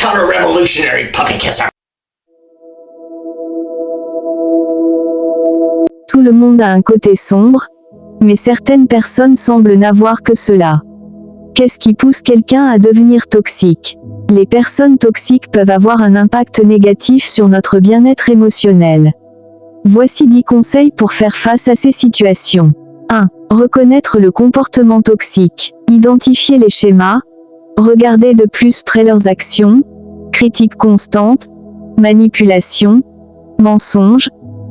counter-revolutionary puppy kisser. Tout le monde a un côté sombre, mais certaines personnes semblent n'avoir que cela. Qu'est-ce qui pousse quelqu'un à devenir toxique? Les personnes toxiques peuvent avoir un impact négatif sur notre bien-être émotionnel. Voici 10 conseils pour faire face à ces situations. 1. Reconnaître le comportement toxique. Identifier les schémas. Regarder de plus près leurs actions. Critique constante. Manipulation. Mensonge.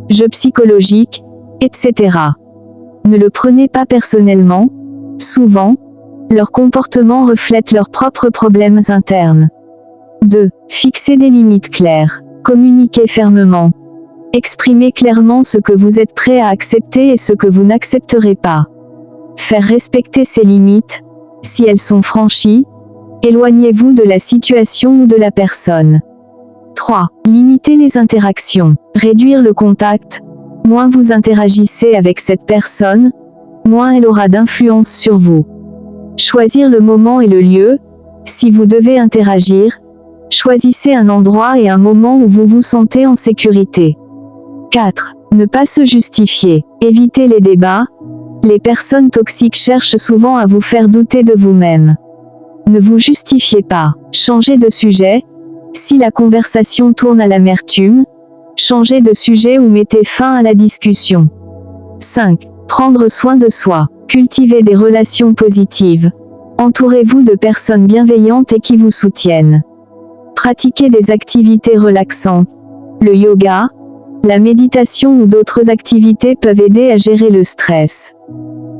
Jeu psychologique, etc. Ne le prenez pas personnellement. Souvent, leur comportement reflète leurs propres problèmes internes. 2. Fixer des limites claires. Communiquer fermement. Exprimez clairement ce que vous êtes prêt à accepter et ce que vous n'accepterez pas. Faire respecter ces limites. Si elles sont franchies, éloignez-vous de la situation ou de la personne. 3. Limiter les interactions. Réduire le contact. Moins vous interagissez avec cette personne, moins elle aura d'influence sur vous. Choisir le moment et le lieu. Si vous devez interagir, choisissez un endroit et un moment où vous vous sentez en sécurité. 4. Ne pas se justifier. Évitez les débats. Les personnes toxiques cherchent souvent à vous faire douter de vous-même. Ne vous justifiez pas. Changez de sujet. Si la conversation tourne à l'amertume, changez de sujet ou mettez fin à la discussion. 5. Prendre soin de soi. Cultivez des relations positives. Entourez-vous de personnes bienveillantes et qui vous soutiennent. Pratiquez des activités relaxantes. Le yoga, la méditation ou d'autres activités peuvent aider à gérer le stress.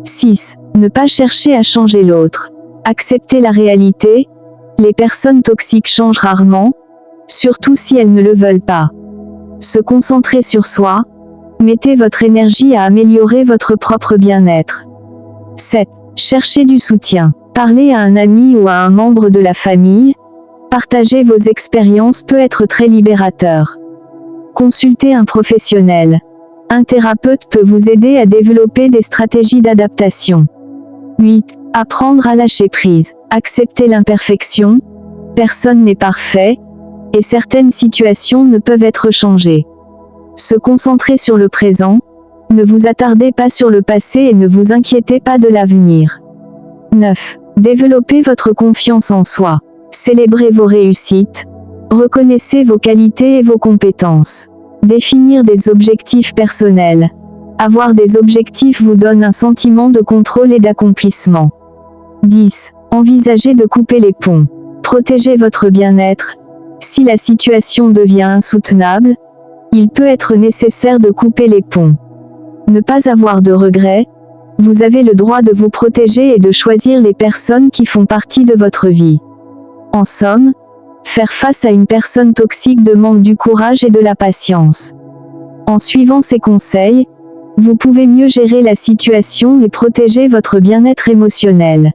6. Ne pas chercher à changer l'autre. Acceptez la réalité. Les personnes toxiques changent rarement, surtout si elles ne le veulent pas. Se concentrer sur soi. Mettez votre énergie à améliorer votre propre bien-être. 7. Cherchez du soutien. Parlez à un ami ou à un membre de la famille. Partager vos expériences peut être très libérateur. Consultez un professionnel. Un thérapeute peut vous aider à développer des stratégies d'adaptation. 8. Apprendre à lâcher prise. Accepter l'imperfection. Personne n'est parfait, et certaines situations ne peuvent être changées. Se concentrer sur le présent. Ne vous attardez pas sur le passé et ne vous inquiétez pas de l'avenir. 9. Développez votre confiance en soi. Célébrez vos réussites. Reconnaissez vos qualités et vos compétences. Définir des objectifs personnels. Avoir des objectifs vous donne un sentiment de contrôle et d'accomplissement. 10. Envisagez de couper les ponts. Protégez votre bien-être. Si la situation devient insoutenable, il peut être nécessaire de couper les ponts. Ne pas avoir de regrets. Vous avez le droit de vous protéger et de choisir les personnes qui font partie de votre vie. En somme, faire face à une personne toxique demande du courage et de la patience. En suivant ces conseils, vous pouvez mieux gérer la situation et protéger votre bien-être émotionnel.